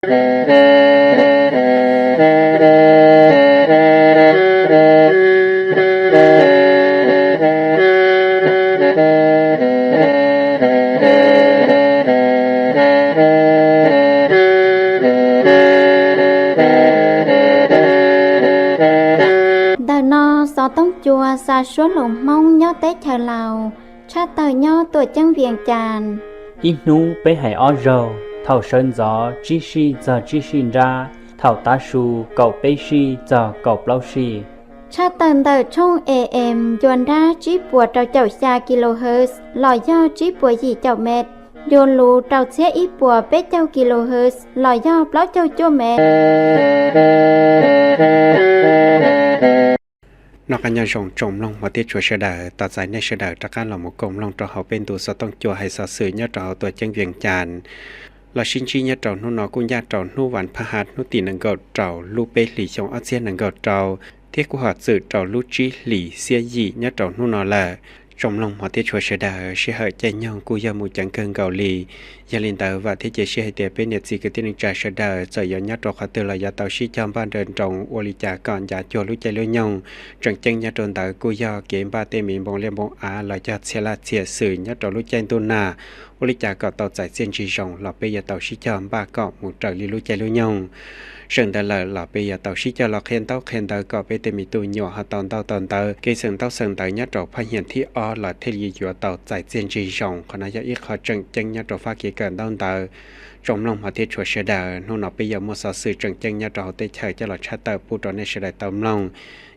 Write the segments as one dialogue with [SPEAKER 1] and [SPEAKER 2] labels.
[SPEAKER 1] ต้องจัวซาชัวหลงมองย่อเต้เธอเราชาเตยย่อตัวจังเวียงจาน
[SPEAKER 2] อีนูไปให้ออโรเท่าเชิญจอจีชีจะจีชินราเท่าตาชูเก่าไปชีจะเก่าเปล่าชี
[SPEAKER 1] ชาเตินเตอช่อง AM ยวนราจีปัวเจ้าเจ้าชากิโลเฮิรตซ์ลอยย่อจีปัวยี่เจ้าเม็ดโยนรูเจ้าเสียอีปัวเป็ดเจ้ากิโลเฮิรตซ์ลอยย่อเปล่าเจ้าจั่วเม็ด
[SPEAKER 3] นอกกันยังส่งจมลงมาที่ชัวเสดต่อใจในเสดตะการหล่อหมูกลมลงตัวเขาเป็นตัวสต้องจัวให้สอสื่อเนี่ยเราตัวจังเวียงจานเราชินชีเนี่ยเรานู่นนอกุญญาเรานู่วันพหัสนู่ตีนังเกาเราลูเปหลี่ชงอาเซียนนังเกาเราเที่ยกุหัดสื่อเราลูจีหลี่เสียยี่เนี่ยเรานู่นนอละจมลงมาที่ชัวเสดเชื่อใจยองกุยามูจังเกิงเกาหลียาลินเตอว่าที่จะเชื่อให้เตียเป็นเนตซีกตินิจาเสดจะย้อนยัดเราขัดเตลายาเตาชิจอมบ้านเดินตรงอลิจาก่อนยาจัวลุใจเลี้ยยองจังจังยัดโดนเตอกุยาเกมบาเตมีบงเลียบงอาลายาเชลาเสียสื่อยัดเราลุใจตุนาอลิจาก่อนเตาใจเส้นชีชงหลับไปยาเตาชิจอมบ้าก็หมู่เตอลิลุใจเลี้ยยองเชิงแต่ละหลับไปยาเตาชิจอเราเข็นเตาก็ไปเตมีตัวหย่อหัดตอนเตอเกษเตายัดเราพยัญที่อหลัดเทลีอยู่เตาใจเส้นชีชงขณะยาอีกขอจังยัดเราฟ้าเกี่ยกันเตาจมลงมาที่ชัวเสดนู่นเอาไปยามสอสื่อจังยัดเราเตเฉยจะหลอดชาเตอผู้ตอนในเสดตมลง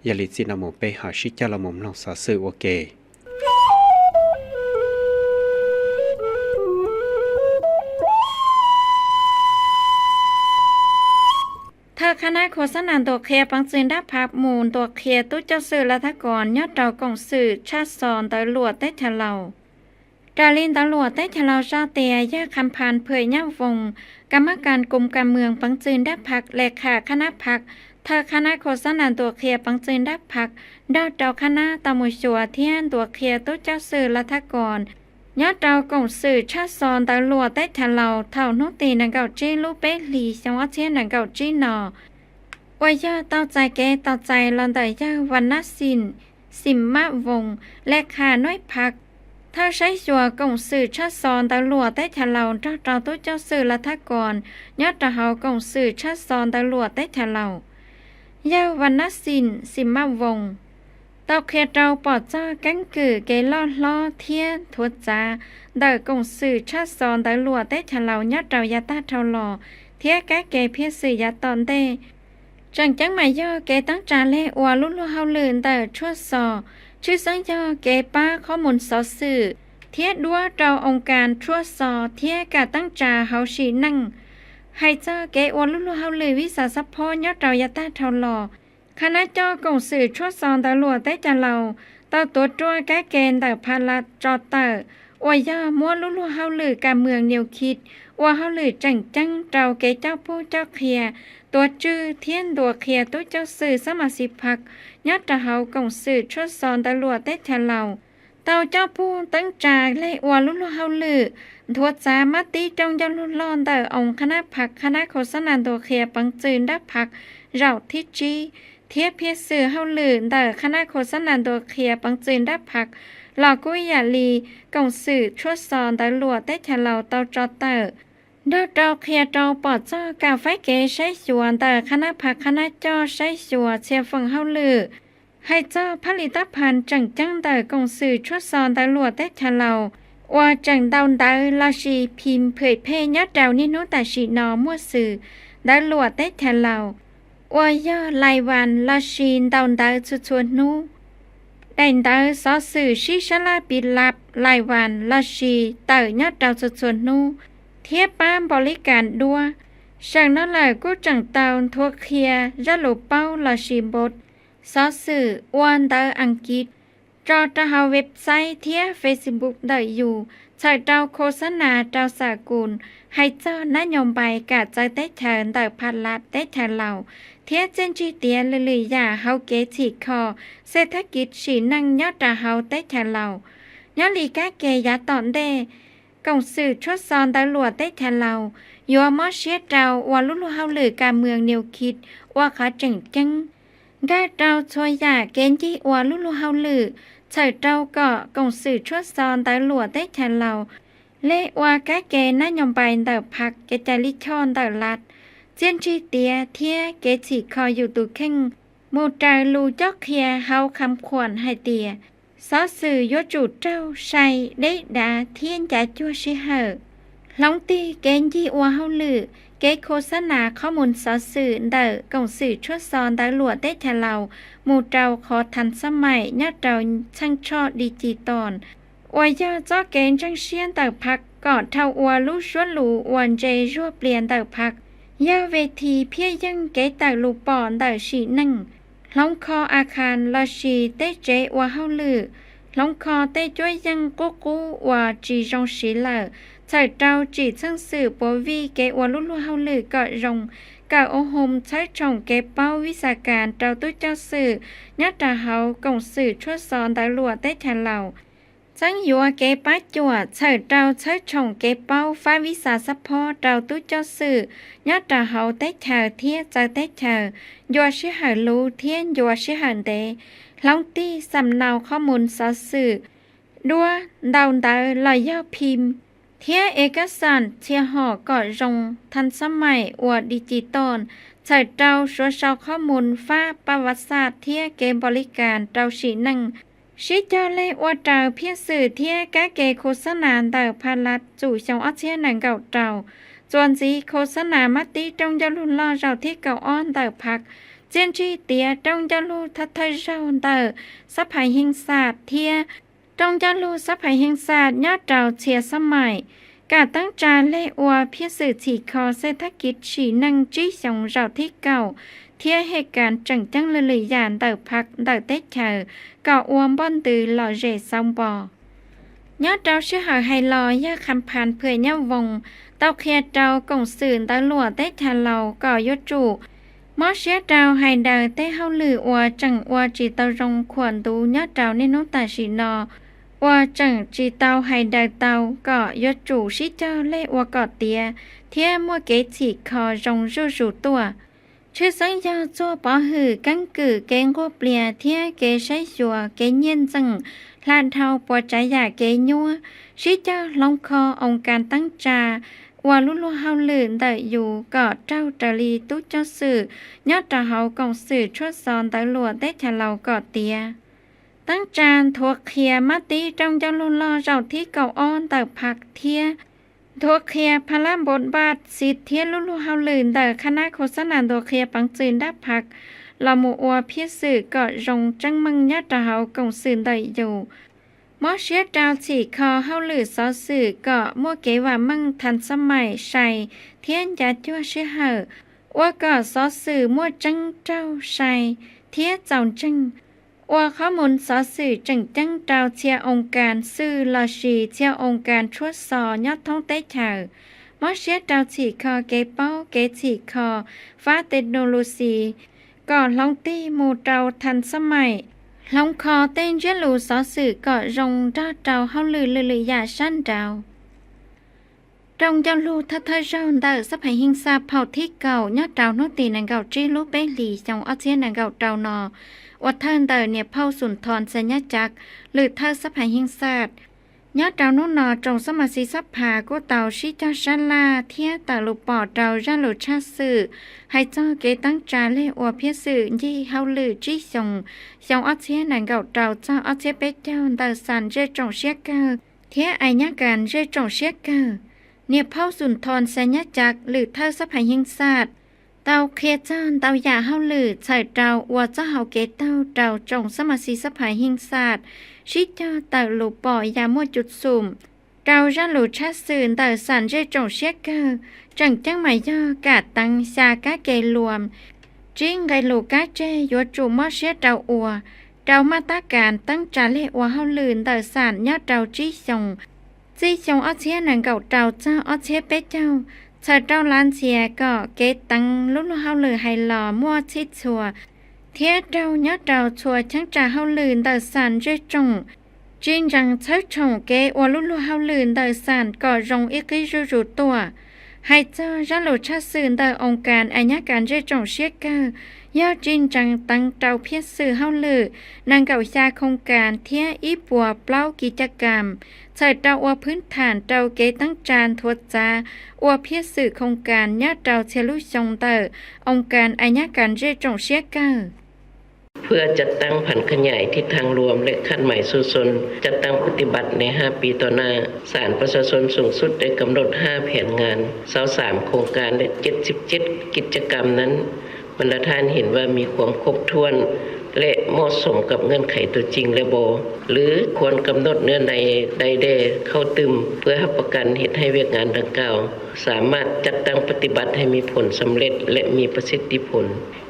[SPEAKER 3] ยาลิซินาโมไปหาชิจาละมุมลงสอสื่อโอเค
[SPEAKER 1] คณะโฆษณาตัวเคลียปังจินดาภาพมูลตัวเคลียตู้เจ้าสื่อรัฐกรยอดเรากองสื่อชาติซอนตำรวจได้ทะเลาดาลินตำรวจได้ทะเลาชาเตียแยกคำพานเผยย่าวงกรรมการกรมการเมืองปังจินดาพักเลขาคณะพักคณะโฆษณาตัวเคลียปังจินดาพักดาวเจ้าคณะตามุชัวเทียนตัวเคลียตู้เจ้าสื่อรัฐกรยอดเรากองสื่อชาติซอนตำรวจได้ทะเลาเท่านุตีนังเก่าจีลูเปหลีจังหวัดเชียงนังเก่าจีนอวายาเต้าใจแกเต้าใจลอนแต่ยาวันนสินสิมมะวงและขาน้อยพักถ้าใช้ชัวกงสื่อชาติซอนตำรวจได้ทะเลาเราตู้เจ้าสื่อรัฐกรยอดเฮากงสื่อชาติซอนตำรวจได้ทะเลายาวันนสินสิมมะวงเต้าเคียเราปอดจ้ากังกือเกล้อเทียนทวดจ้าเดอกงสื่อชาติซอนตำรวจได้ทะเลายอดเรายาตาเท่าหล่อเทียแกเกเพียสื่อยาตอนเต้จังหมายย่อเกตั้งจานเล่อวลุ่นเฮาลื่นแต่ชั่วสอชื่อสังย่อเกป้าข้อมูลสอสื่อเทียดัวเราองค์การชั่วสอเทียกาตั้งจาเฮาชีนั่งให้เจ้าเกอวลุ่นเฮาลื่นวิสาสะพอยอดเรายาตาเท่าหล่อคณะเจ้ากงสื่อชั่วสอตำรวจได้จะเราเต้าตัวจั่วแก้เกณฑ์แต่พาลัดจอเตอร์อวยย่อมัวลุ่นเฮาลื่นการเมืองเหนียวคิดว่าเฮาลื่นจังเราเกเจ้าผู้เจ้าเคลียตัวจื้อเทียนตัวเคลียตัวเจ้าสื่อสมาชิกพรรคยอดเฮากงสื่อชุดสอนตำรวจได้ทะเลาเต้าเจ้าผู้ตั้งจาและอวลุ่นเฮาลือทวดสามารถตีจงยันลุ่นล้อนแต่องค์คณะพรรคคณะโฆษณาตัวเคลียปังจืนดับพรรคเราทิจีเทียบเพียสื่อเฮาลือแต่คณะโฆษณาตัวเคลียปังจืนดับพรรคหลอกกุยยาลีกงสื่อชุดสอนตำรวจได้ทะเลาเต้าจอเตอร์ดาวเราเคลียเราปอดจ้ากาไฟเกใช้สวนแต่คณะผักคณะจ้อใช้สวนเชียฟังเฮาลือให้เจ้าผลิตภัณฑ์จังแต่กงสื่อชุดซอนตำรวจได้ทะเลาว่าจังดาวดาวลาชีพิมพ์เผยเพยอดดาวนิโนแต่ชีนอมั่วสื่อตำรวจได้ทะเลาว่าย่อรายวันลาชีดาวดาวชวนนูได้ดาวสอสื่อชิชลาปิลับรายวันลาชีเต่ยอดดาวชวนนูเทียบป้ามบริการดัวช่างนั่นแหละกูจังเตาทัวเคลียจะหลบเป้าลาชีบดซอสื่อวันเตออังกฤษจอตะหาเว็บไซต์เทียเฟซบุ๊กได้อยู่ใช้เจ้าโฆษณาเจ้าสากุลให้เจ้านโยบายกาใจได้เถินแต่พันลัดได้เถินเหล่าเทียเจนจีเตียเลยอย่าเฮาเกฉีคอเศรษฐกิจฉีนั่งยอดตะเฮาได้เถินเหล่ายอลีกาเกยาตอนเด กงสื่อชดซอนตำรวจได้แทนเรายัวมอเชียเจ้าว่าลุลุเฮาหรือการเมืองแนวคิดว่าเขาจังได้เจ้าช่วยยาเกณฑ์ที่ว่าลุลุเฮาหรือเฉยเจ้าก็กงสื่อชดซอนตำรวจได้แทนเราเลว่าแกเกนายอมไปเติบพักเกจลิชอนเติบลัดเจียนชีเตียเทียเกฉีคออยู่ตุเข่งมูจาลูจอกเคียเฮาคำขวัญให้เตียซอสื่อยจูเจ้าชัยได้ดาเทียนจ่าจัวชิเหอลองตีเกณฑ์ที่ว่าเฮาลือเกโฆษณาข้อมูลซอสื่อเดอกงสื่อชดซอนตำรวจได้แทนเราหมู่เจ้าขอทันสมัยญาติเจ้าช่างชอดิจิตอลอวยยาจ้อเกณฑ์จังเชียนเติบพักก่อนเท่าอวลูชวนลูวันเจรั่วเปลี่ยนเติบพักยาเวทีเพียยังเกตแต่ลูปอนแต่ฉีนั่งลองคออาคารลาชีเตเจว่าเฮาลือลองคอเตจ้วยยังกุกูว่าจีจงสีเหล่าใส่เจ้าจีซึ่งสื่อปวีเกว่าลุลุเฮาลือก็รงกะโอโฮมใช้ชงเกเป้าวิชาการเจ้าตุ้เจ้าสื่อญาติเฮากงสื่อช่วยสอนตำรวจได้แทนเราจังยัวเกป้าจวดใช้เจ้าใช้ชงเกเป้าฟ้าวิสาสะพอเจ้าตุ้เจ้าสื่อยอดเฮาได้เธอเทียเจ้าได้เธอยัวชิหาลูเทียนยัวชิหาเดลองตีสำเนาข้อมูลสอสื่อดัวดาวดาวลอยย่อพิมพ์เทียเอกสารเทียห่อก่อรงทันสมัยอวดดิจิตอลใช้เจ้าชัวเจ้าข้อมูลฟ้าประวัติศาสตร์เทียเกมบริการเจ้าฉีนั่งชิเจ้าเล่ว่าเจ้าเพียสื่อเทียกะเกโฆษณาเต่าพาลัดจู่ชงอัเชียนังเก่าเจ้าจวนจีโฆษณามาตีจงจะลุนล่อเจ้าที่เก่าอ้อนเต่าพักเจนชีเตียจงจะลูทัดไทยเจ้าเต่าสะพายหิงศาสตร์เทียจงจะลูสะพายหิงศาสตร์ยอดเจ้าเชียสมัยกาตั้งจานเล่ว่าเพียสื่อฉีคอเศรษฐกิจฉีนังจี้ชงเจ้าที่เก่าเทียเหตุการณ์จังเลยยานเต่าพักเต่าเตเชอก่ออวมบ้อนตือหล่อเจซองบอยอดเจ้าชื่อหาไฮลอยาคำพันเพื่อยาวงเต้าเคียเจ้ากงสื่นตำรวจได้ทาเราก่อยจูมอเชียเจ้าไฮเดอร์ได้เฮาลืออวจังอวจีเตารงขวนดูยอดเจ้าในโนตาชีนออวจังจีเตาไฮเดอร์เตาก่อยจูชิเจ้าเล่อวก่อเตียเทียมัวเกฉีคอรงจูตัวชื่อสังยาจัวปอหือกังกือเกงโกเปลียเทียเกใช้ชัวเกเย็นจังลานเทาปวดใจอยากเกยัวชิเจ้าลองคอองค์การตั้งจาวาลุลุเฮาลื่นได้อยู่กอดเจ้าตะลีตุเจ้าสื่อยอดตะเฮากองสื่อชดซอนตำรวจได้ทะเลากอดเตียตั้งจานทัวเคียมาตีจงจะลุนล่อเจ้าที่เก่าอ้อนแต่ผักเทียทัวเคียพลามบทบาทสิทเทียลุลุเฮาลื่นแต่คณะโฆษณาทัวเคียปังจืนดับผักลามูอัวเพียสื่อก็รงจังมังยอดตะเฮากองสื่อได้อยู่มอเชียดาวฉีคอเฮาหรือซอสื่อก็มัวเกว่ามั่งทันสมัยใส่เทียนยาจั่วชื่อเหอว่าก็ซอสื่อมัวจังเจ้าใส่เทียเจ้าจังว่าข้อมูลซอสื่อจังเจ้าเชียองค์การสื่อลาชีเชียองค์การชวดซอยอดท้องเต้เถอมอเชียดาวฉีคอเกเป้าเกฉีคอฟ้าเทคโนโลยีก่อนลองตีหมู่เจ้าทันสมัยลองคอเต้นเจลูซอสื่อก็รงด้าเจ้าเฮาลือยาสั้นเจ้าจงเจ้าลูทัดเธอเจ้าเตอสะพายหิงซาเผาที่เก่ายอดเจ้าโนตีนังเก่าจีลูเบลีจงเอาเชียนังเก่าเจ้านอวัดเทินเตอเนี่ยเผาสุนทรสัญญาจักหรือเธอสะพายหิงซาดยอดเจ้าโนนอจงสมาสีสัพพากูเต่าชิจาชันลาเทียตาลูปอดเจ้าจ้าลูชาสื่อให้เจ้าเกตั้งจาเล่อวเพียสื่อยี่เฮาลือจี้ชงเอาเชียนังเก่าเจ้าเจ้าเอาเชียเป็ดเจ้าเตอสันเจจงเชียเกอเทียไอญาการเจจงเชียเกอเนี่ยเผาสุนทรสัญญาจักหรือเธอสะพายหิงซาดเตาเคจานเตายาเฮาลือใส่เจ้าว่าเจ้าเฮาเกเจ้าจงสมาสีสะพายหิงซาดชิเจ้าเตอลูปอยามัวจุดสุ่มเจ้าจ้าลูชาสื่อเตอสันเจจงเชียเกอจังหมายย่อกาตังชากะเกรวมจิงไกลูกะเจยัวจูมอเชียเจ้าอัวเจ้ามาตาการตั้งจาเล่ว่าเฮาลืนเตอสันยอดเจ้าจี้ชงเอาเชียนังเก่าเจ้าเอาเชียเป็ดเจ้าเธอเจ้าล้านเชียก็เกตังลุลุเฮาลือไฮหล่อมั่วชิดชัวเทียเจ้ายอดเจ้าชัวช่างจ่าเฮาลืนเตอสันเจจง จินจังเชิดชงเกอวลุลุเฮาลืนเดอสานก่อรงอีกิจูตัวให้เจ้าจะหลุดชาสื่อเดอองค์การอัญญาการเจจงเชียกยอดจินจังตั้งเจ้าเพียสื่อเฮาลือนางเก่าชาโครงการเทียอีปัวเปล่ากิจกรรมใส่เจ้าอวพื้นฐานเจ้าเกตั้งจานทวดจาอวเพียสื่อโครงการยอดเจ้าเชลุชงเดอองค์การอัญญาการเจจงเชียก
[SPEAKER 4] เพื่อจัดตั้งผันขยายทิศทางรวมและขั้นใหม่สู่ชนจัดตั้งปฏิบัติใน5ปีต่อหน้าศาลประชาชนสูงสุดได้กำหนด5แผนงาน23โครงการและ77กิจกรรมนั้นบรรดาท่านเห็นว่ามีความครบถ้วนและเหมาะสมกับเงื่อนไขตัวจริงและบ่หรือควรกำหนดเงื่อนใดแด่เข้าตึมเพื่อรับประกันเฮ็ดให้เวียกงานดังกล่าวสามารถจัดตั้งปฏิบัติให้มีผลสำเร็จและมีประสิทธิผล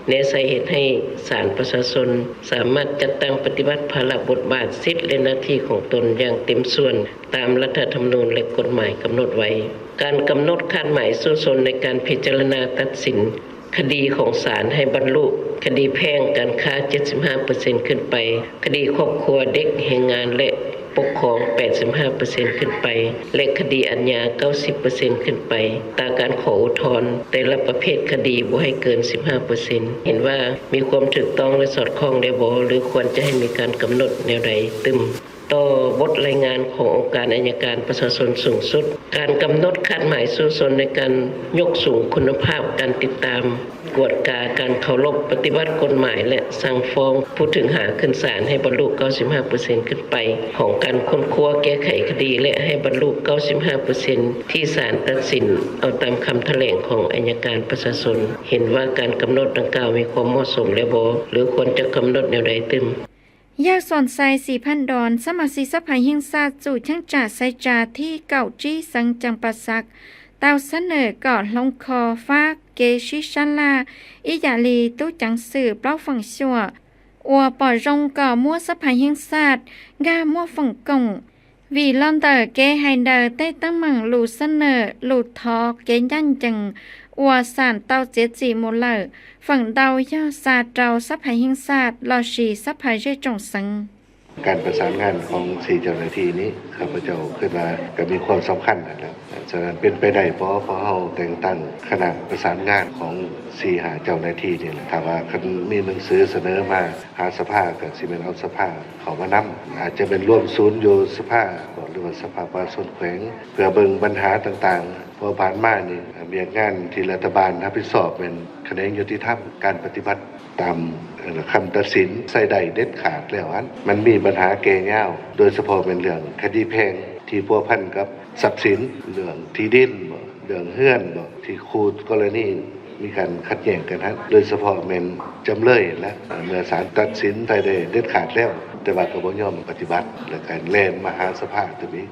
[SPEAKER 4] แนะสาเหตุให้ศาลประชาชนสามารถจัดตั้งปฏิบัติภาระบทบาทสิทธิและหน้าที่ของตนอย่างเต็มส่วนตามรัฐธรรมนูญและกฎหมายกำหนดไว้การกำหนดคาดหมายสู่ชนในการพิจารณาตัดสินคดีของศาลให้บรรลุคดีแพ่งการค้า 75% ขึ้นไปคดีครอบครัวเด็กแรงงานและปกครอง 85% ขึ้นไปและคดีอาญา 90% ขึ้นไปตามการขออุทธรณ์แต่ละประเภทคดีบ่ให้เกิน 15% เห็นว่ามีความถูกต้องและสอดคล้องได้บ่หรือควรจะให้มีการกำหนดแนวใดตึมต่อบทรายงานขององค์การอัยการประชาชนสูงสุดการกำหนดคาดหมายสู่ชนในการยกสูงคุณภาพการติดตามกวดกาการเคารพปฏิบัติกฎหมายและสั่งฟ้องผู้ถึงหาขึ้นศาลให้บรรลุ 95% ขึ้นไปของการค้นคว้าแก้ไขคดีและให้บรรลุ 95% ที่ศาลตัดสินเอาตามคำแถลงของอัยการประชาชนเห็นว่าการกำหนดดังกล่าวมีความเหมาะสมและบ่หรือควรจะกำหนดแนวใดตึม
[SPEAKER 1] ยาสอนไซ4,000 ดอนสมาชิกสภาแห่งชาติจู่ช่างจ่าไซจาที่เก่าจี้สังจังปัสสักตาวเสนอก่อนลงคอฟ้าเกชิชันลาอิยาลีตู้จังสื่อเปล่าฝั่งชั่วอัวปอรงก่อมั่วสภาแห่งชาติกามั่วฝั่งกงวีลอนเตอร์เกไฮเดอร์ใต้ตั้งมังลูเสนอลูทอเกยันจังอัวสานเต้าเจจีโมเลอร์ฝั่งดาวยอซาเจ้าสภาแห่งชาติลอชีสภาเจจงสัง
[SPEAKER 5] การประสานงานของ4เจ้าหน้าที่นี้ข้าพเจ้าคิดว่าก็มีความสำคัญนะครับฉะนั้นเป็นไปได้เพราะเฮาแต่งตั้งคณะประสานงานของ4-5เจ้าหน้าที่นี่แหละถ้าว่าคันมีหนังสือเสนอมาหาสภาก็สิแม่นเอาสภาเข้ามานำอาจจะเป็นร่วมศูนย์อยู่สภาหรือว่าสภาประชาชนแขวงเพื่อเบิ่งปัญหาต่างๆเพราะผ่านมานี่มีงานที่รัฐบาลรับผิดชอบเป็นคะแนนยุติธรรมการปฏิบัติตามคำตัดสินใส่ใดเด็ดขาดแล้วมันมีปัญหาแก่ยาวโดยเฉพาะเป็นเรื่องคดีแพ่งที่พัวพันกับทรัพย์สินเรื่องที่ดินเรื่องเฮือนที่คูกรณีมีการขัดแย้งกันโดยเฉพาะเป็นจำเลยและเมื่อศาลตัดสินใส่ได้เด็ดขาดแล้วแต่ว่าก็บ่ยอมปฏิบัติและการแล่นมหาสภาตัวนี้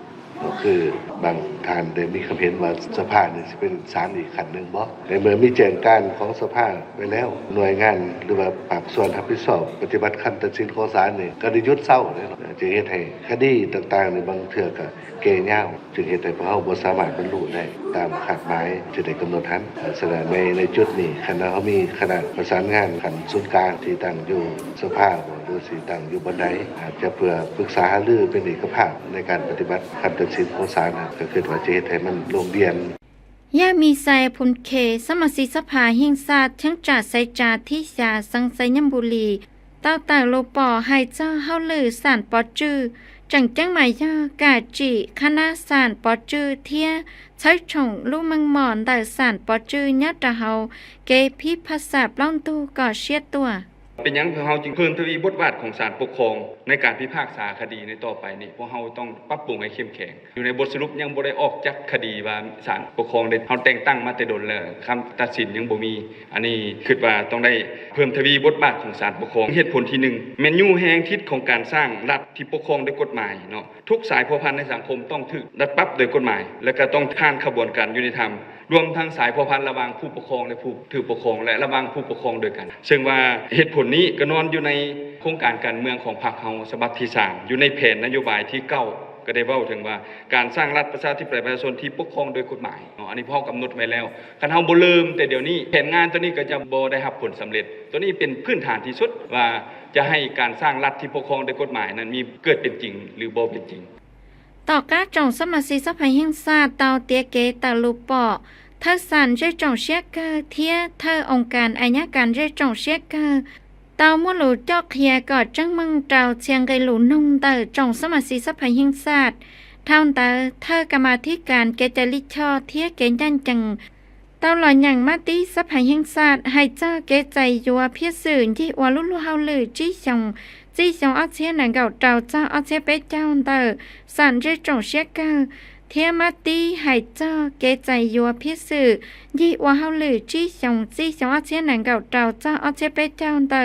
[SPEAKER 5] ก็คือบางท่านได้มีความเห็นว่าสภานี่สิเป็นศาลอีกขั้นนึงบ่ในเมื่อมีแจ้งการของสภาไปแล้วหน่วยงานหรือว่าภาคส่วนรับผิดชอบปฏิบัติคำตัดสินของศาลนี่ก็ได้หยุดเซาเลยจะเฮ็ดให้คดีต่างๆนี่บางเทื่อก็แก่ยาวจึงเฮ็ดให้พวกเฮาบ่สามารถบรรลุได้ตามคาดหมายที่ได้กำหนดทันฉะนั้นในจุดนี้คณะเฮามีคณะประสานงานขั้นศูนย์กลางที่ตั้งอยู่สภาหรือสิตั้งอยู่บ่ใดอาจจะเพื่อปรึกษาหารือเป็นเอกภาพในการปฏิบัติคำตัดสินของศาลก็คือว่าจะเฮ็ดให้มันลงเรียน
[SPEAKER 1] ย่ามีไซพุนเคสมาชิกสภาแห่งชาติทั้งจ่าไซจาที่ยาสังไซยำบุรีเต้าตาโลปอให้เจ้าเฮาลือสานปอจื้อจังจังหมายย่ากาจิคณะสานปอจื้อเทียใช้ชงลูกมังมอนได้สานปอจื้อยัดตะเฮาเกพิภาษาปล้องตู้ก่อเชียดตัว
[SPEAKER 6] เป็นหยังเฮาจึงเพิ่มทวีบทบาทของศาลปกครองในการพิพากษาคดีในต่อไปนี่พวกเฮาต้องปรับปรุงให้เข้มแข็งอยู่ในบทสรุปยังบ่ได้ออกจากคดีว่าศาลปกครองได้เฮาแต่งตั้งมาแต่ดนแล้วคำตัดสินยังบ่มีอันนี้คิดว่าต้องได้เพิ่มทวีบทบาทของศาลปกครองเหตุผลที่1แม่นยู่แฮงทิศของการสร้างรัฐที่ปกครองด้วยกฎหมายเนาะทุกสายพัวพันในสังคมต้องถูกรัฐปรับโดยกฎหมายและก็ต้องผ่านกระบวนการยุติธรรมรวมทั้งสายพัวพันระหว่างผู้ปกครองและผู้ถือปกครองและระหว่างผู้ปกครองด้วยกันซึ่งว่าเหตุผลนี้ก็นอนอยู่ในโครงการการเมืองของพรรคเฮาฉบับที่3อยู่ในแผนนโยบายที่9 ก็ได้เว้าถึงว่าการสร้างรัฐประชาธิปไตยประชาชนที่ปกครองโดยกฎหมายอันนี้พ่อกำหนดไว้แล้วคันเฮาบ่ลืมแต่เดี๋ยวนี้แผนงานตัวนี้ก็จะบ่ได้รับผลสำเร็จตัวนี้เป็นพื้นฐานที่สุดว่าจะให้การสร้างรัฐที่ปกครองโดยกฎหมายนั้นมีเกิดเป็นจริงหรือบ่เป็นจริง
[SPEAKER 1] ต่อกาจงสมาชิกสภาแห่งชาติเตาเตียเกตาลูปอเธอสันเจจงเชียกเทียเธอองค์การอัญญาการเจจงเชียกเตามัวหลูจอกเฮียก็จังมึงเตาเชียงไกหลูนงเตอจงสมาชิกสภาแห่งชาติเท่าเตอเธอกรรมาธิการเกจลิชอเทียเกยันจังเตาหล่ออย่างมาติสภาแห่งชาติให้เจ้าเกใจยัวเพียสื่อที่วาลุลุเฮาลือจี้ชงเอาเชียนหนังเก่าเจ้าเอาเชียไปเจ้าเตอสันเจจงเชียกเทียมาตีให้เจ้าเกใจยัวพิสื่อยี่ว่าเฮาลือจี้ชงเอาเชียนหนังเก่าเจ้าเอาเชียไปเจ้าเตอ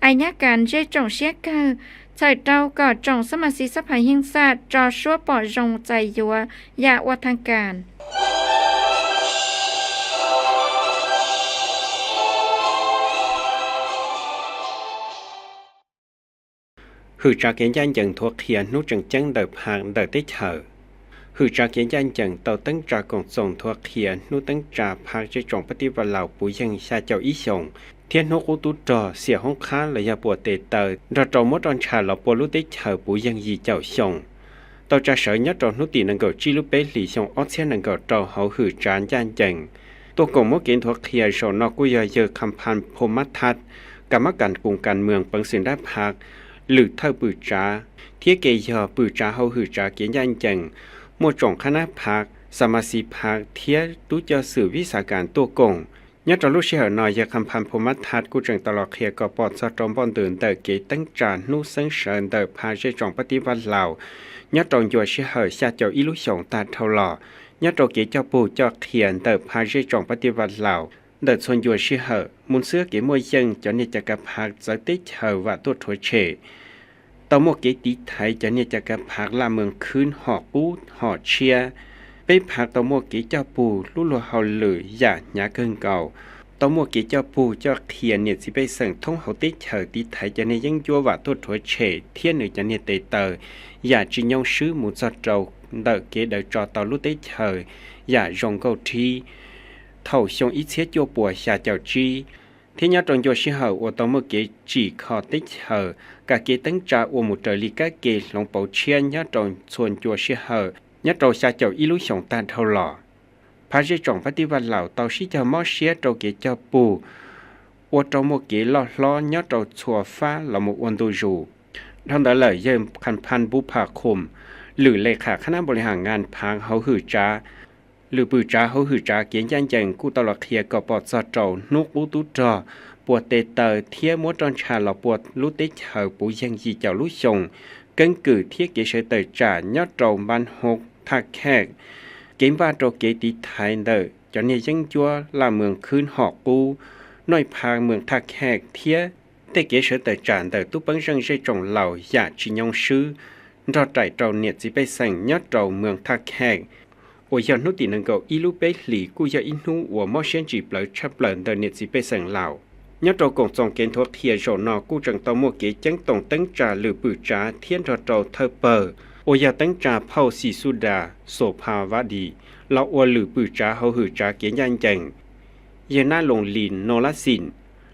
[SPEAKER 1] อัญญาการเจจงเชียกใส่เจ้าก็จงสมาชิกสภาแห่งชาติจอชัวปอจงใจยัวยาวัฒนการ
[SPEAKER 3] คือจากเกียนยันจังทั่วเขียนนู้จังจังเดิบหางเดิบได้เฉอคือจากเกียนยันจังเต่าตั้งจากกงส่งทั่วเขียนนู้ตั้งจากพากจะจงปฏิบัติเหล่าปุยังชาเจ้าอีชงเทียนนกอุตุจอเสียห้องค้าเลยาปวดเตเตอเราจอมดอนชาเราปวดรู้ได้เฉอปุยังยีเจ้าชงเต่าจะเสยยัดจอนุตีนังเกิดจีลุเปหลีชงออเซียนังเกิดจอเขาคือจานยันจังตัวกงมดเกินทั่วเขียนโซนกุยเยอคำพันพมัทัดกรรมการกรุงการเมืองปังสินได้พักหรือเท่าปืจาเทียเกยอปืจาเฮาหือจาเกียนยันจังมัวจงคณะพักสมาชิกพักเทียตุจะสื่อวิสาการตัวกงยัดจอลูกเชี่ยวหน่อยยาคำพันพมัทัดกูจังตลอดเคียก็ปอดสะจอมบอนเดินแต่เกตั้งจานนู้เซิงเฉินแต่พาเจจงปฏิวัติเหล่ายัดจงยัวเชี่ยวชาเจ้าอีลุชงตาเท่าหล่อยัดจงเกเจ้าปู่เจ้าเขียนแต่พาเจจงปฏิวัติเหล่าเดินชนยัวเชี่ยวมุนเสื้อเกมวยยังจนเนี่ยจะกับพักจะติดเฉาว่าตัวถอยเฉตอมเกติไทยจะเนี่ยจะกับพักลาเมืองคืนหอปูหอเชียไปพักตอมเกเจ้าปู่ลู่ลัวเฮาเลยอย่าหยาเกินเก่าตอมเกเจ้าปู่เจ้าเทียนเนี่ยสิไปสั่งท่องเฮาติเฉอติไทยจะเนี่ยยังยัวว่าตัวถอยเฉเทียนหนึ่งจะเนี่ยเตเตออย่าจิยองซื้อหมูจัดเจ้าเดอเกเดอจอตอลู่ติเฉออย่าจงเกาทีเท่าชงอีเชียจัวปัวชาเจ้าจีที่ญาตรงโยชิเฮาอตอมเกจีคอติเฮอกะเกตั้งจาอมุตลิกะเกลงเปาเชียนญาตรงชวนโยชิเฮญาตรงชาเจ้าอีลุชงตานเท่าหล่อพาเจจงปฏิวัติเหล่าเตาชิจะมอเชียโตเกเจ้าปูอตอมเกลอล้อญาตรงชัวฟ้าละมุอันดูจูทั้งแต่เลยเยี่ยมคันพันบุภาคมหรือเลขาคณะบริหารงานพางเฮาหือจาหรือปือจ้าเขาหือจ้าเกียนยันจังกูตลอดเคียก็ปอดสะเจ้านุกอุตุจอปวดเตเตอเทียมดจอนชาหลอปวดลุติเฉาปูยังยีเจ้าลุชงกังกือเทียเกเฉเตยจ่ายอดโจบันหกทักแขกเกมบ้าโตเกติไทยเดอจอนเนี่ยยังจัวลาเมืองคืนหอกปูน้อยพางเมืองทักแขกเทียเตเกเฉเตยจ่านเดอตุปังจังใช้จงเหล่าอยากชิยองซื้อรอใจเจ้าเนี่ยสิไปสั่งยอดโจเมืองทักแขก我要努力能够一路背离，故要一路我莫先举不出不的日子被省老。nhớ trâu cộng dòng kiến thuật thiệt rồi nó cũng chẳng tao mua kế chẳng tổng tấn trà lửa bự trà thiên trò trâu thơ bờ. Ôi ya tấn trà phao xì su đà, sổ phà vá đi, lão ua lửa bự trà hầu hử trà kế nhanh chẳng. Giờ na lồng lìn nô lá xỉn,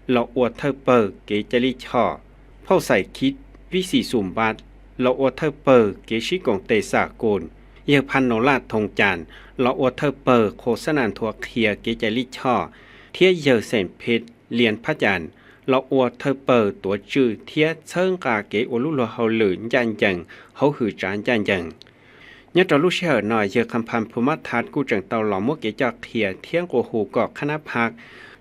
[SPEAKER 3] lão ua thơ bờ kế chá lý chọ, phao xài khít, vi xì xùm bát, lão ua thơ bờ kế xí cộng tê xả cồn. Giờพันโนลาทงจานเราอวดเธอเปิดโฆษณาทัวเคียเกจลิช่อเทียเยอเซนเพชรเลียนพระจันทร์เราอวดเธอเปิดตัวจื้อเทียเชิงกาเกอลุลเฮาหลืนยันยังเขาหือจานยันยังยัดลูกเชื่อหน่อยเยอคำพันภูมิทัศน์กูจังเตาหล่อมุกเกจเทียเทียงโกหูกอกคณะพัก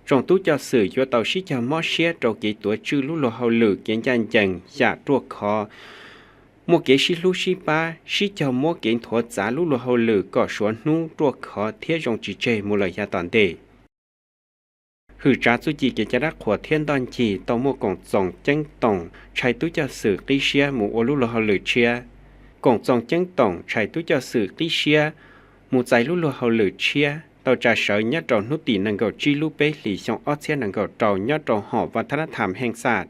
[SPEAKER 3] จงตู้เจ้าสื่อยัวเตาชิจามอเชียโจเกตัวจื้อลุลเฮาหลืนเกยันยังอยากตัวคอmua kế xí lú xí ba xí cho mua kế thua giá lú lú hậu lử có số nú đua khó thiết trong chỉ chơi mua lời gia toàn đề hử trả số chỉ kế cho đắc của thiên đoàn chỉ tàu mua cổng dòng chân tổng chạy túi cho sự tí xia mua lú lú hậu lử chia cổng dòng chân tổng chạy túi cho sự tí xia mua giải lú lú hậu lử chia tàu trả sở nhất tròn nút tỷ năng cầu chi lú bế lì trong ót xe năng cầu trầu nhất tròn họ và thắt thảm hèn sạt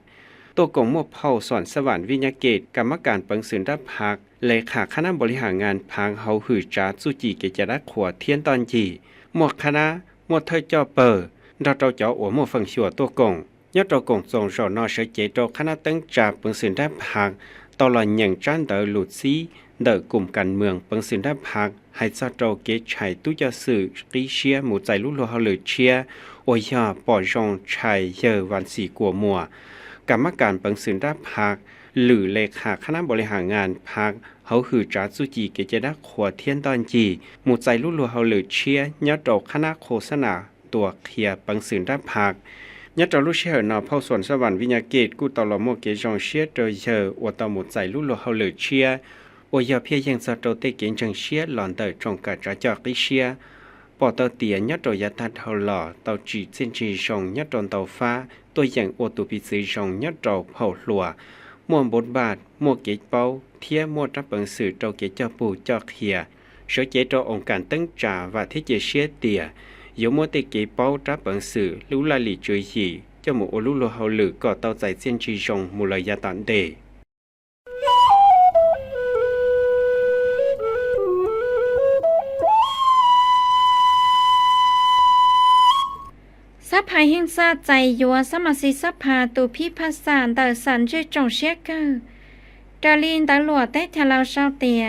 [SPEAKER 3] ตัวกงมั่วเผาสอนสวรรค์วิญญาเกตกรรมการปังสืนรับพักเลขาคณะบริหารงานพังเฮาหือจาสุจีเกจรักขัวเทียนตอนจีหมวกคณะหมวดเธอจอเปอร์เราเจ้าหัวหมวดฟังชัวตัวกงยอดเรากงทรงสอนนอเสเจโตคณะตั้งจ่าปังสืนรับพักตลอดอย่างจันเดอหลุดซีเดอกลุ่มการเมืองปังสืนรับพักให้ซาโตเกชัยตุจะสื่อริเชียหมู่ใจลุลเฮาหรือเชียโอยาปอจงชัยเยอวันสีกัวมัวกรรมการปังสืนรับพักหรือเลขาคณะบริหารงานพักเขาคือจาสุจีเกจดักขัวเทียนตอนจีหมู่ใจลุลเฮาหรือเชียยอดดอกคณะโฆษณาตัวเคลียปังสืนรับพักยอดดอกลูกเชียนอเผาสวนสวรรค์วิญญาเกตกูตลอดโมเกจงเชียโดยเยออวตหมู่ใจลุลเฮาหรือเชียโอยาเพียยังสะโตเตเกนจังเชียหลอนเตอจงกัดจะจอกดิเชียปอเตอเตียยอดดอกยาทัดเฮาหล่อเตาจีเส้นจีชงยอดดอนเตาฟ้าตัวอย่างโอตุปิซีชงยอดดอกเผาหลัวม่วนบทบาทมั่วเกจเป้าเทียมั่วรับปังสื่อเจ้าเกจเจ้าปูเจ้าเขียเสเจเจ้าองค์การตั้งจ่าว่าที่เจเชียเตียอยู่มั่วเตเกจเป้ารับปังสื่อรู้ลาลีจุยหีเจ้าหมู่โอลุโลเฮาหรือก็เตาใจเส้นจีชงมูลยาตันเด
[SPEAKER 1] สภาแห่งชาติใจยัวสมาชิกสภาตุพิพากษาแต่สันจะจงเชียเกอดาลินตลอดแต่ทะเลาเศร้าเตีย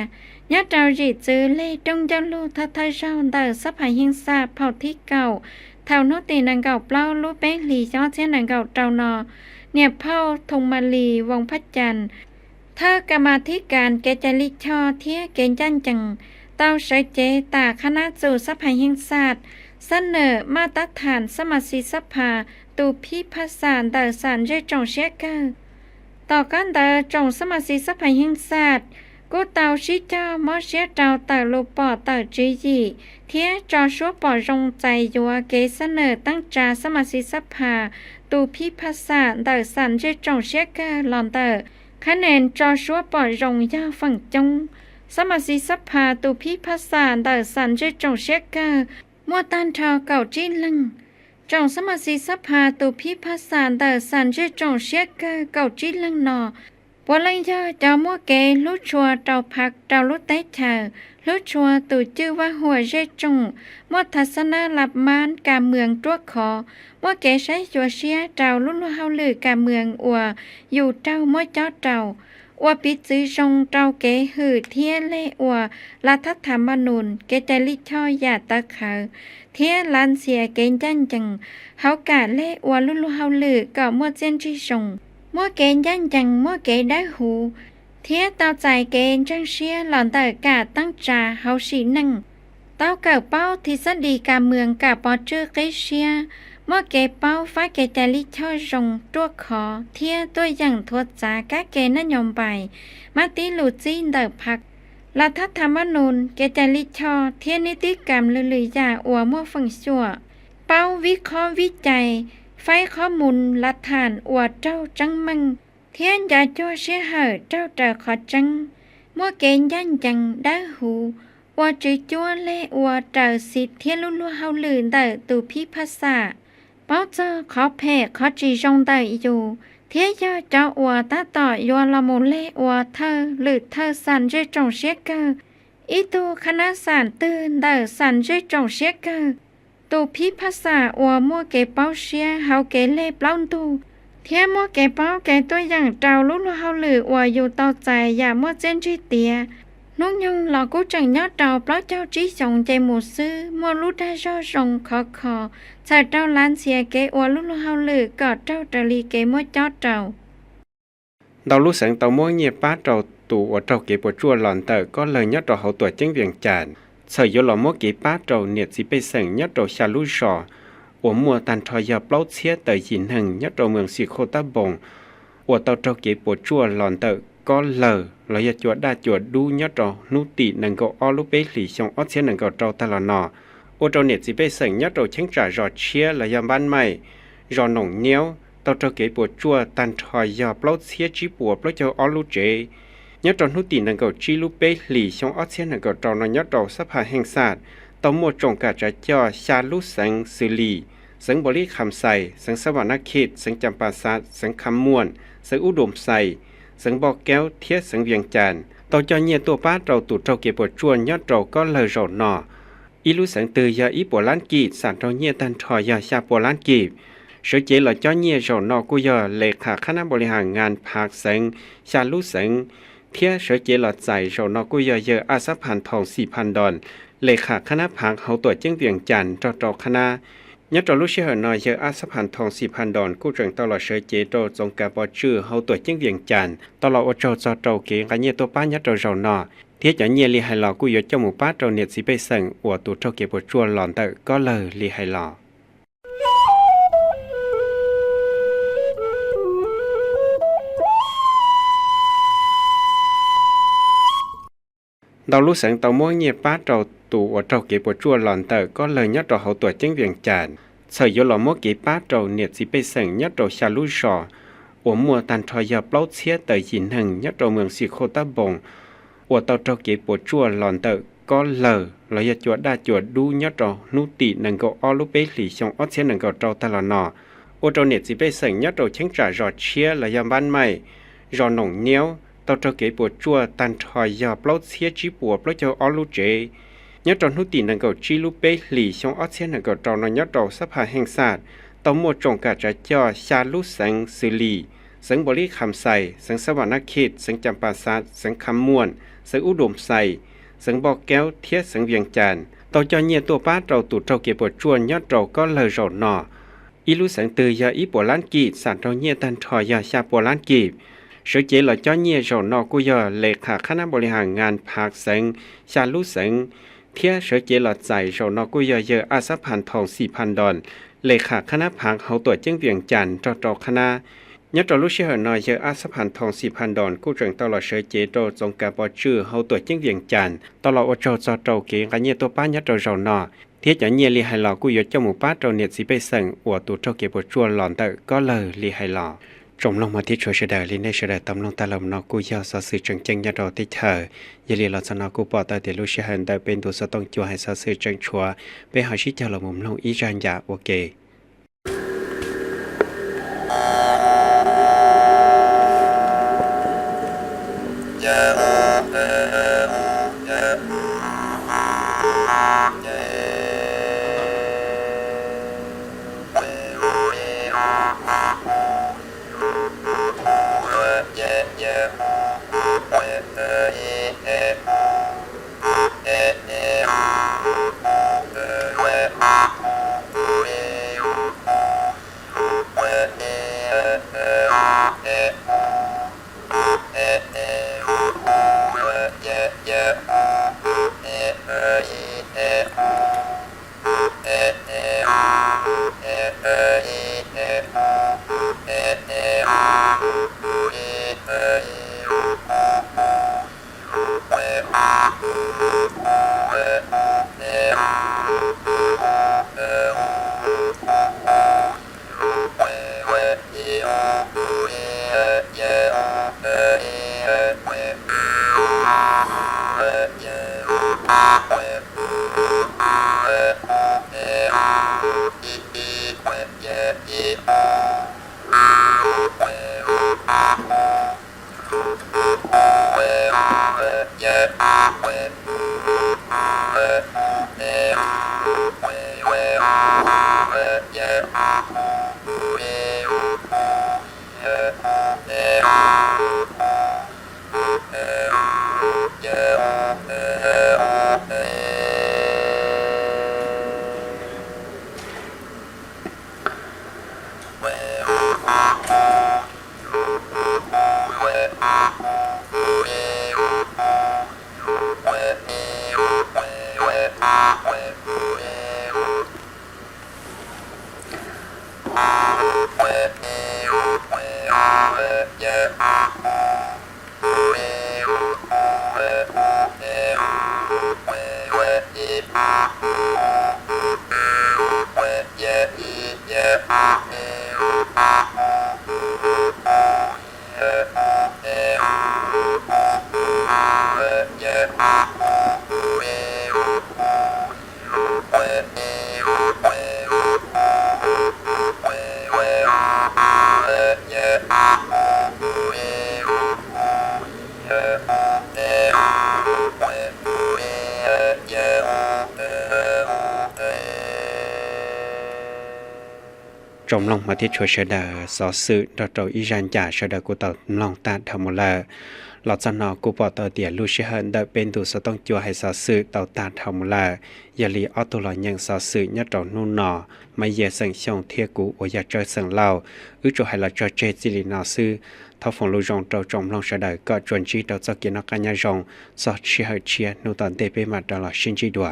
[SPEAKER 1] ยะดาวจีจือเล่จงจะรู้ทัทเจ้าแต่สภาแห่งชาติเผ่าที่เก่าเท่าโนตีนังเก่าเปล่ารู้เป๊ะหลีจ้อเช่นนังเก่าเจ้านอเนี่ยเผ่าธงมาลีวงพัชจันเธอกรรมาธิการเกจลิชอเทียเกณฑ์จันจังเต้าใช้เจตาคณะสู่สภาแห่งชาติเสนอมาตรฐานสมาชิกสภาตุพิพากษาแต่ศาลจะจงเชียเกอต่อกันแต่จงสมาชิกสภาแห่งชาติกูเตาชิเจ้ามอเชียเจ้าแต่ลูปอแต่จีจีเทียจอชัวปอจงใจยัวเกเสนอตั้งจาสมาชิกสภาตุพิพากษาแต่ศาลจะจงเชียเกอหลอนแต่คะแนนจอชัวปอจงยาฝั่งจงสมาชิกสภาตุพิพากษาแต่ศาลจะจงเชียเกอมัวตันทอเก่าจีลึงจงสมาชิกสภาตุพิพากษาแต่สันจะจงเชียกเก่าจีลึงนอปวลังยาเจ้ามัวเกลุชัวเจ้าพักเจ้าลุเตเชอลุชัวตูชื่อว่าหัวเจจงมัวทัศนาหลับมานการเมืองตัวขอมัวเกใช้ชัวเชียเจ้าลุเฮาลือการเมืองอัวอยู่เจ้ามัวเจ้าเจ้าว่าปิดซื้อชงเจ้าเก๋หือเทียเล่อวรัฐธรรมนูญเกจลิช่อยาตะเขาเทียลันเสียเกณฑ์จันจังเฮากาเล่อวลุลุเฮาลือก็มัวเจนที่ชงมัวเกณฑ์จันจังมัวเกได้หูเทียเต้าใจเกณฑ์จังเชียหล่อนแต่กาตั้งจ่าเฮาสีนั่งเต้าเก่าเป้าทฤษฎีการเมืองกับปอเจอเกเชียเมื่อเกเป้าฟ้าเกจลิช่อจงตัวขอเทียตัวอย่างทวดจากะเกนนโยมไปมาติลูจีนเดอพักรัฐธรรมนูญเกจลิช่อเทียนิติกรรมลือยาอัวมั่วฟังชั่วเป้าวิเคราะห์วิจัยไฟข้อมูลหลักฐานอัวเจ้าจังมังเทียนยาจัวเสียเหอเจ้าเจอขอจังมั่วเกณฑ์ยันจังได้หูอัวจีจัวเล่อัวเจอสิเทียลุเฮาลือเดอตุพิภาษาเป้าเจอขอเพขอจีจงได้อยู่เทียยเจ้าอัวตาต่อยัวละมุนเล่อัวเธอหรือเธอสันจะจงเชียเกออีตูคณะสารตื่นเดอสันจะจงเชียเกอตูพิภาษาอัวมัวเกเป้าเชียเฮาเกเล่เปล่าตูเทียมัวเกเป้าเกตัวอย่างเจ้าลุเฮาหรืออัวอยู่ต่อใจอย่ามัวเจนจีเตียน้องยงเราก็จังยอดเจ้าเปล่าเจ้าจีส่งใจหมูซื้อมัวรู้ได้เจ้าส่งขอใส่เจ้าล้านเสียเกอัวลุเฮาหรือก็เจ้าตะลีเกมัวเจ้าเจ้า
[SPEAKER 3] เรารู้สังเตามัวเงียป้าเราตัวว่าเราเก็บปวดจั่วหลอนเตอก็เลยยอดเราเขาตัวเจ้งเวียงจานใส่ยอดเรามัวเก็บป้าเราเนี่ยสิไปสั่งยอดเราชาลุชอว่ามัวตันทอยาเปล่าเชียเตยหินหึงยอดเราเมืองสิโคตาบงว่าเตาเราเก็บปวดจั่วหลอนเตอก็เลยเราอยากจวดได้จวดดูยอดเรานุตินังก็อ้อลุเปหลีชงอ้อเชียนังก็เราตลอดนอว่าเราเนี่ยสิไปสั่งยอดเราเชิงจ่ารอเชียและยามบ้านใหม่รอหนองเนี้ยวเตาเราเก็บปวดจั่วตันทอยาเปล่าเชียจีปวดเปล่าเจ้าอ้อลุเจยอดเรานุตินังก็จีลุเปหลีชงอ้อเชียนังก็เรานอยอดเราสภาแห่งศาสตร์ต้องมัวจงกาจะจ่อชาลุสังสุลีสังบริคำใส่สังสวรรณเขตสังจำปาสัตสังคำมวน สังอุดมใส่สังบอกแก้วเทียสังเวียงจันทน์ต่อจอเนียตัวป้าเราตุดเราเก็บปวดจวนยอดเราก็เลยเราหนออีลุสังตือยาอีปวล้านกีสารเราเนียตันทอยาชาปวล้านกีเสเจหล่อจอเนียเราหนอกุยอเลขาคณะบริหารงานภาคสังชาลุสังเทียเสเจหล่อใจเราหนอกุยอเยอะอาสะพันทอง 4,000 ดอลเลขาคณะภาคเฮาตัวจึงเวียงจันทน์จอคณะยัดตัวลูกเชื่อหน่อยเยอะอาสะพันทอง 4,000 ดอลกู้จังตลอดเสเจโตจงกาบอชื่อเฮาตัวจึงเวียงจันทน์ตลอดอจอเกกันเนียตัวป้ายัดตัวเราหนอเทียจะเนียลีไฮลอกูยเจ้าหมู่ป้าเราเนียสิไปสั่งอวตัวเจ้าเก็บจวนหลอนเตอก็เลยลีไฮลอดาวลูกแสงเตาม้วนเงียป้าเราตัวเจ้าเก็บจวนหลอนเตอก็เลยยัดตัวเขาตัวจึงเวียงจันทน์เสยยหลอม้วนเก็บป้าเราเนียสิไปสั่งยัดตัวชาลูชออมัวตันทอยาเปล่าเชียเตยหินหึงยัดตัวเมืองสิโคตาบงอวดเตาเจ้าเก็บจวนหลอนเตอก็เลยเราอยากจวดได้จวดดูยัดเรานุตินังก็อลูเปหลีชงอเชียนังก็เราตลอดนอโอเจ้าเนียสิไปสั่งยัดเราเชิงจ่ารอเชียระยะบ้านใหม่รอหนองเนี้ยวเตาเจ้าเก็บจวนตันทอยาเปล่าเชียจีปัวเปล่าเจ้าอลูเจยัดเรานุตินังก็จีลูเปหลีชงอเชียนังก็เรานยัดเราสภาแห่งศาสตร์เตาหมดจงกาจะจ่อชาลุสังสิลีสังบริคำใส่สังสวรรณเขตสังจำปาสัตสังคำม่วนสังอุดมใส่สังบอกแก้วเทียสังเวียงจันทน์ต่อจอเนียตัวป้าเราตุดเราเก็บปวดจวนยอดเราก็เลยเราหนออีลุสังตือยาอีปวล้านกีสารเราเนียตันทอยาชาปวล้านกีเสเจหล่อจอเนียเราหนอกุยอเลขาคณะบริหารงานภาคสังชาลุสังเทียเสเจหล่อใจเราหนอกุยอเยอะอาสะพันทอง 4,000 ดอลเลขาคณะภาคเฮาตัวจึงเวียงจันทน์จอคณะยัดตัวลูกเชื่อหน่อยเยอะอาสะพันทอง 4,000 ดอลกู้จังตลอดเสเจโตจงกาบอชื่อเฮาตัวจึงเวียงจันทน์ตลอดอจอเกกันเนียตัวป้ายัดตัวเราหนอเทียจะเนียลีไฮลอกู้ยเจ้าหมู่ป้าเราเนียสิไปสั่งอวตัวเจ้าเก็บจวนหลอนเตอก็เลยลีไฮลอจมลงมาที่ช่วยเสดลินได้เสดตำลงตาลมนอกู้ยาสสื่อจังยัดเราที่เธอยลีลาสนากู้ปอตาเตลูกเชื่อได้เป็นตัวสต้องจัวให้สสื่อจังชัวไปหาชิเจ้าละมุมลงอีจันยาโอเค
[SPEAKER 7] Yeah.
[SPEAKER 3] มลงมาที่ชัวเชดาสอสือดออีจันจ่าเชดากูตอลองตาทำมูลาหลอดจันนอกูปอตอเตียลูชิฮันได้เป็นตัวสต้องจัวให้สอสือเต่าตาทำมูลายาลีออตุลอยังสอสือยะดอนู่นนอไม่เยสังชงเทียกูโอยาเจอสังเล่าจัวให้ละจอเจจิลีนอซื้อท้าฝงลูจงเต่าจอมลองเชดาก็จวนจีเต่าจะกินนักการยาจงสอดเชียเชียนูตอนเตเปมาตลอดชินจีดัว